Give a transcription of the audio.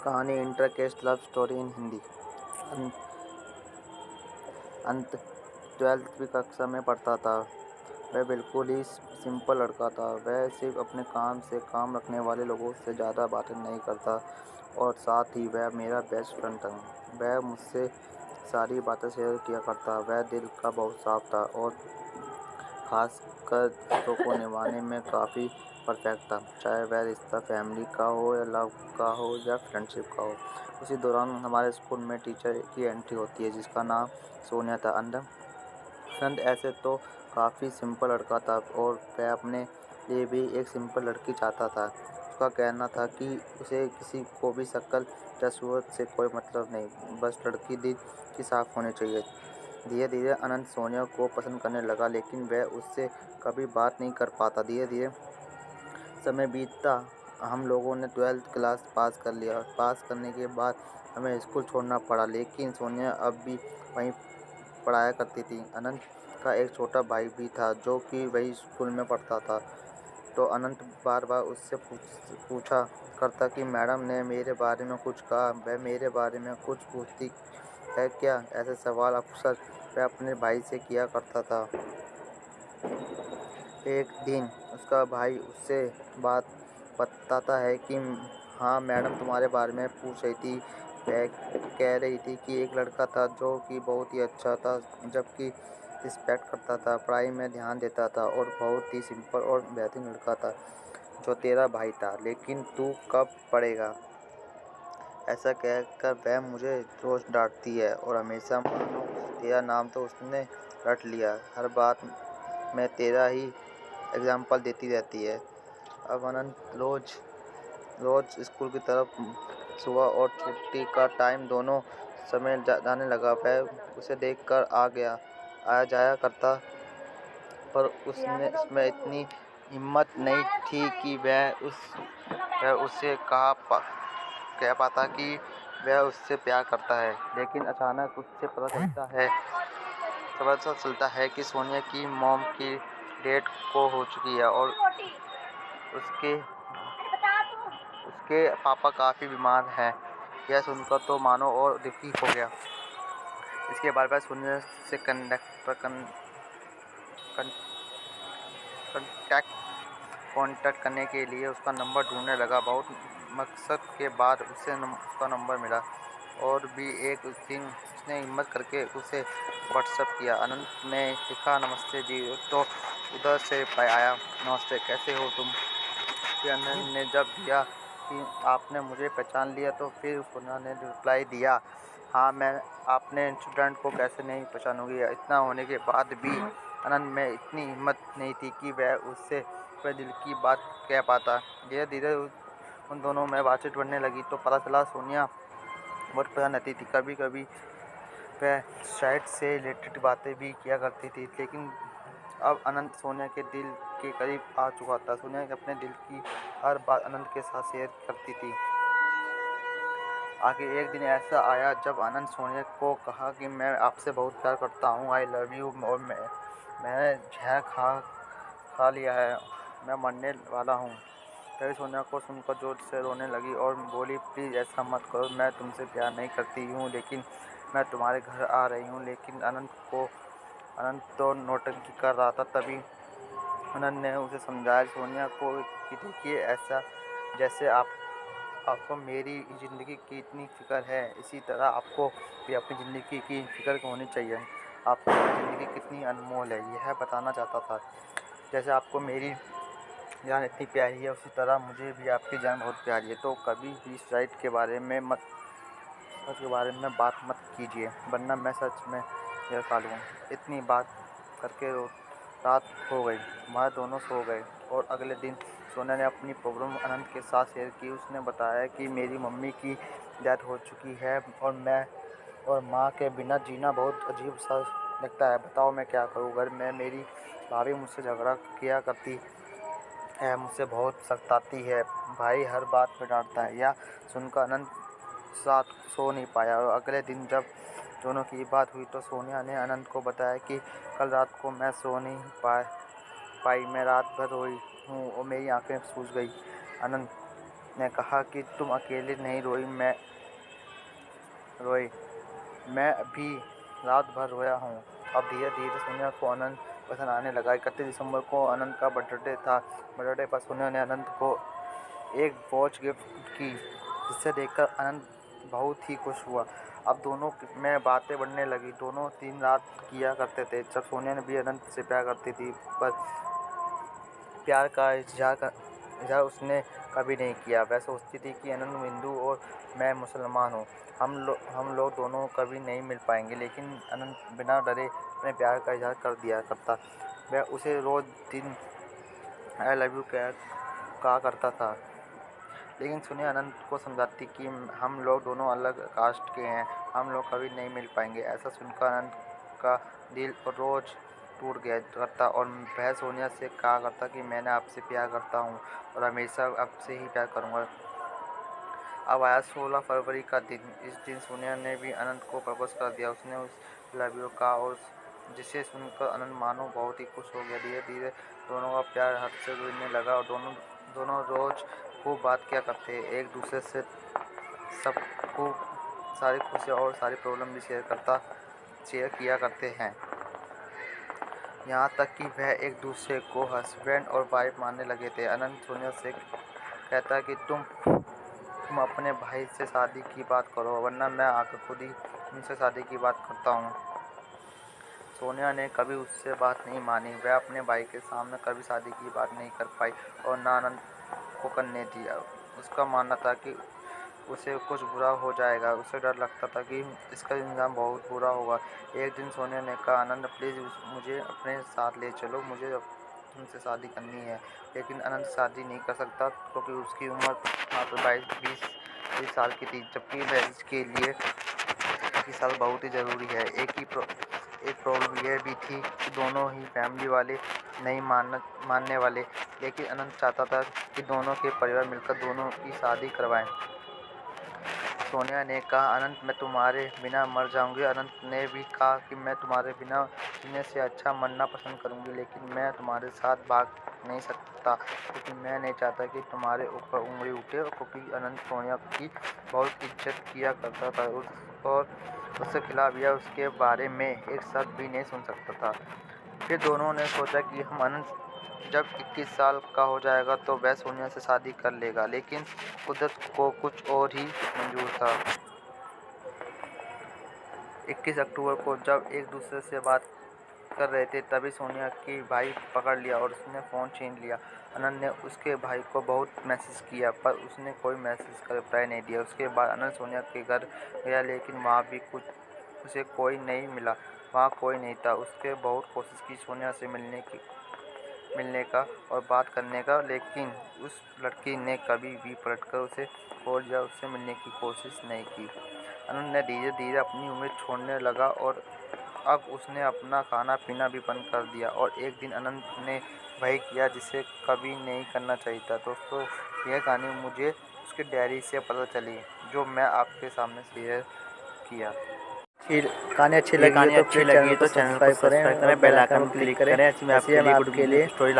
कहानी inter caste love story in Hindi. अंत 12वीं कक्षा में पढ़ता था। वह बिल्कुल ही सिंपल लड़का था। वह सिर्फ अपने काम से काम रखने वाले लोगों से ज़्यादा बातें नहीं करता और साथ ही वह मेरा बेस्ट फ्रेंड था। वह मुझसे सारी बातें शेयर किया करता। वह दिल का बहुत साफ था और खासकर रिश्तों को निभाने में काफ़ी परफेक्ट था, चाहे वह रिश्ता फैमिली का हो या लव का हो या फ्रेंडशिप का हो। उसी दौरान हमारे स्कूल में टीचर की एंट्री होती है जिसका नाम सोनिया था। अनंत ऐसे तो काफ़ी सिंपल लड़का था और वह अपने लिए भी एक सिंपल लड़की चाहता था। उसका कहना था कि उसे किसी को भी शक्ल या सूरत से कोई मतलब नहीं, बस लड़की दिल की साफ होनी चाहिए। धीरे धीरे अनंत सोनिया को पसंद करने लगा, लेकिन वह उससे कभी बात नहीं कर पाता। धीरे धीरे समय बीतता, हम लोगों ने 12th क्लास पास कर लिया। पास करने के बाद हमें स्कूल छोड़ना पड़ा, लेकिन सोनिया अब भी वहीं पढ़ाया करती थी। अनंत का एक छोटा भाई भी था जो कि वही स्कूल में पढ़ता था। तो अनंत बार बार उससे पूछा करता कि मैडम ने मेरे बारे में कुछ कहा, वह मेरे बारे में कुछ पूछती है क्या। ऐसे सवाल अक्सर वह अपने भाई से किया करता था। एक दिन उसका भाई उससे बात बताता है कि हाँ मैडम तुम्हारे बारे में पूछ रही थी। वह कह रही थी कि एक लड़का था जो कि बहुत ही अच्छा था, जबकि रिस्पेक्ट करता था, पढ़ाई में ध्यान देता था और बहुत ही सिंपल और बेहतरीन लड़का था जो तेरा भाई था, लेकिन तू कब पढ़ेगा। ऐसा कहकर वह मुझे रोज डांटती है और हमेशा मानो तेरा नाम तो उसने रट लिया, हर बात में तेरा ही एग्जाम्पल देती रहती है। अब अनंत रोज रोज स्कूल की तरफ सुबह और छुट्टी का टाइम दोनों समय जाने लगा। वह उसे देखकर आया जाया करता, पर उसमें इतनी हिम्मत नहीं थी कि वह उससे कह पाता कि वह उससे प्यार करता है। लेकिन अचानक उससे पता चलता है कि सोनिया की मॉम की डेट को हो चुकी है और उसके उसके पापा काफ़ी बीमार हैं। यह सुनकर तो मानो और दुखी हो गया। इसके बार बार सोनिया से कांटेक्ट करने के लिए उसका नंबर ढूंढने लगा। बहुत मकसद के बाद उसका नंबर मिला और भी एक दिन उसने हिम्मत करके उसे व्हाट्सएप किया। अनंत ने लिखा नमस्ते जी, तो उधर से रिप्लाई आया नमस्ते कैसे हो तुम। फिर अनंत ने जब दिया कि आपने मुझे पहचान लिया, तो फिर सोनिया ने रिप्लाई दिया हाँ मैं आपने स्टूडेंट को कैसे नहीं पहचानूंगी। इतना होने के बाद भी अनंत में इतनी हिम्मत नहीं थी कि वह उससे अपने दिल की बात कह पाता। धीरे धीरे उन दोनों में बातचीत बढ़ने लगी तो पता चला सोनिया बहुत पसंद आती थी। कभी कभी वह शायद से रिलेटेड बातें भी किया करती थी, लेकिन अब अनंत सोनिया के दिल के करीब आ चुका था। सोनिया अपने दिल की हर बात अनंत के साथ शेयर करती थी। आगे एक दिन ऐसा आया जब अनंत सोनिया को कहा कि मैं आपसे बहुत प्यार करता हूँ, आई लव यू, और मैंने जहर खा लिया है, मैं मरने वाला हूँ। तभी सोनिया को सुनकर जोर से रोने लगी और बोली प्लीज़ ऐसा मत करो, मैं तुमसे प्यार नहीं करती हूँ, लेकिन मैं तुम्हारे घर आ रही हूँ। लेकिन अनंत तो नौटंकी कर रहा था। तभी अनंत ने उसे समझाया सोनिया को कि देखिए ऐसा जैसे आपको मेरी ज़िंदगी की इतनी फ़िक्र है, इसी तरह आपको भी अपनी ज़िंदगी की फ़िक्र होनी चाहिए। आपकी ज़िंदगी कितनी अनमोल है यह बताना चाहता था। जैसे आपको मेरी जान इतनी प्यारी है, उसी तरह मुझे भी आपकी जान बहुत प्यारी है। तो कभी भी सच के बारे में बात मत कीजिए, वरना मैं सच में जहर खा लूँगा। इतनी बात करके रात हो गई, वह दोनों सो गए और अगले दिन सोनिया ने अपनी प्रॉब्लम अनंत के साथ शेयर की। उसने बताया कि मेरी मम्मी की डेथ हो चुकी है और माँ के बिना जीना बहुत अजीब सा लगता है। बताओ मैं क्या करूँ। घर में मेरी भाभी मुझसे झगड़ा किया करती है, मुझसे बहुत सताती है, भाई हर बात पे डांटता है। यह सुनकर अनंत साथ सो नहीं पाया और अगले दिन जब दोनों की बात हुई तो सोनिया ने अनंत को बताया कि कल रात को मैं सो नहीं पाई, मैं रात भर रोई हूँ और मेरी आंखें सूज गई। अनंत ने कहा कि तुम अकेले नहीं रोई, मैं भी रात भर रोया हूँ। अब धीरे धीरे सोनिया को अनंत पसंद आने लगा। 31 दिसंबर को अनंत का बर्थडे था। बर्थडे पर सोनिया ने अनंत को एक वॉच गिफ्ट की, जिसे देखकर अनंत बहुत ही खुश हुआ। अब दोनों में बातें बढ़ने लगी। दोनों दिन रात किया करते थे। जब सोनिया ने भी अनंत से प्यार करती थी, पर प्यार का इजहार उसने कभी नहीं किया। वह सोचती थी कि अनंत हिंदू और मैं मुसलमान हूँ, हम लोग दोनों कभी नहीं मिल पाएंगे। लेकिन अनंत बिना डरे अपने प्यार का इजहार कर दिया करता। वह उसे रोज़ दिन आई लव यू कहा करता था। लेकिन सोनिया अनंत को समझाती कि हम लोग दोनों अलग कास्ट के हैं, हम लोग कभी नहीं मिल पाएंगे। ऐसा सुनकर अनंत का दिल रोज़ टूट गया करता और वह सोनिया से कहा करता कि मैंने आपसे प्यार करता हूँ और हमेशा आपसे ही प्यार करूँगा। अब आया 16 फरवरी का दिन। इस दिन सोनिया ने भी अनंत को प्रपोज कर दिया। उसने उस लव यू कहा और जिसे सुनकर अनंत मानो बहुत ही खुश हो गया। धीरे धीरे दोनों का प्यार हद से जुड़ने लगा और दोनों रोज़ खूब बात किया करते। एक दूसरे से सब खूब सारी खुशियाँ और सारी प्रॉब्लम भी शेयर किया करते हैं। यहाँ तक कि वह एक दूसरे को हस्बैंड और वाइफ मानने लगे थे। अनंत सोनिया से कहता कि तुम अपने भाई से शादी की बात करो, वरना मैं आकर खुद ही उनसे शादी की बात करता हूँ। सोनिया ने कभी उससे बात नहीं मानी। वह अपने भाई के सामने कभी शादी की बात नहीं कर पाई और ना अनंत को करने दिया। उसका मानना था कि उसे कुछ बुरा हो जाएगा। उसे डर लगता था कि इसका इंजाम बहुत बुरा होगा। एक दिन सोनिया ने कहा, अनंत प्लीज़ मुझे अपने साथ ले चलो, मुझे तुमसे शादी करनी है। लेकिन अनंत शादी नहीं कर सकता क्योंकि उसकी उम्र मात्र 20 साल की थी, जबकि मैरिज के लिए 21 साल बहुत ही ज़रूरी है। एक प्रॉब्लम यह भी थी कि दोनों ही फैमिली वाले नहीं मानने वाले। लेकिन अनंत चाहता था कि दोनों के परिवार मिलकर दोनों की शादी करवाएं। सोनिया ने कहा, अनंत मैं तुम्हारे बिना मर जाऊंगी। अनंत ने भी कहा कि मैं तुम्हारे बिना जीने से अच्छा मरना पसंद करूंगी, लेकिन मैं तुम्हारे साथ भाग नहीं सकता क्योंकि मैं नहीं चाहता कि तुम्हारे ऊपर उंगली उठे। क्योंकि अनंत सोनिया की बहुत इज्जत किया करता था और उसके खिलाफ या उसके बारे में एक शब्द भी नहीं सुन सकता था। फिर दोनों ने सोचा कि हम अनंत जब 21 साल का हो जाएगा तो वह सोनिया से शादी कर लेगा। लेकिन कुदरत को कुछ और ही मंजूर था। 21 अक्टूबर को जब एक दूसरे से बात कर रहे थे, तभी सोनिया की भाई पकड़ लिया और उसने फ़ोन छीन लिया। अनंत ने उसके भाई को बहुत मैसेज किया, पर उसने कोई मैसेज का रिप्लाई नहीं दिया। उसके बाद अनंत सोनिया के घर गया, लेकिन वहाँ भी उसे कोई नहीं मिला। वहाँ कोई नहीं था। उसके बहुत कोशिश की सोनिया से मिलने का और बात करने का, लेकिन उस लड़की ने कभी भी पलटकर उसे कॉल या उससे मिलने की कोशिश नहीं की। अनंत ने धीरे धीरे अपनी उम्मीद छोड़ने लगा और अब उसने अपना खाना पीना भी बंद कर दिया। और एक दिन अनंत ने वही किया जिसे कभी नहीं करना चाहिए था। दोस्तों, यह कहानी मुझे उसके डायरी से पता चली, जो मैं आपके सामने शेयर किया। कहानी अच्छी ये लगी कहानी है तो अच्छी प्लीज़ लगी है तो चैनल को सब्सक्राइब सब्सक्राइब करें करें, और बेल बेल आइकन आइकन को को क्लिक क्लिक करें। करें। ऐसी मैं ऐसे ही आपके हम लिए आपके लिए गुड स्टोरी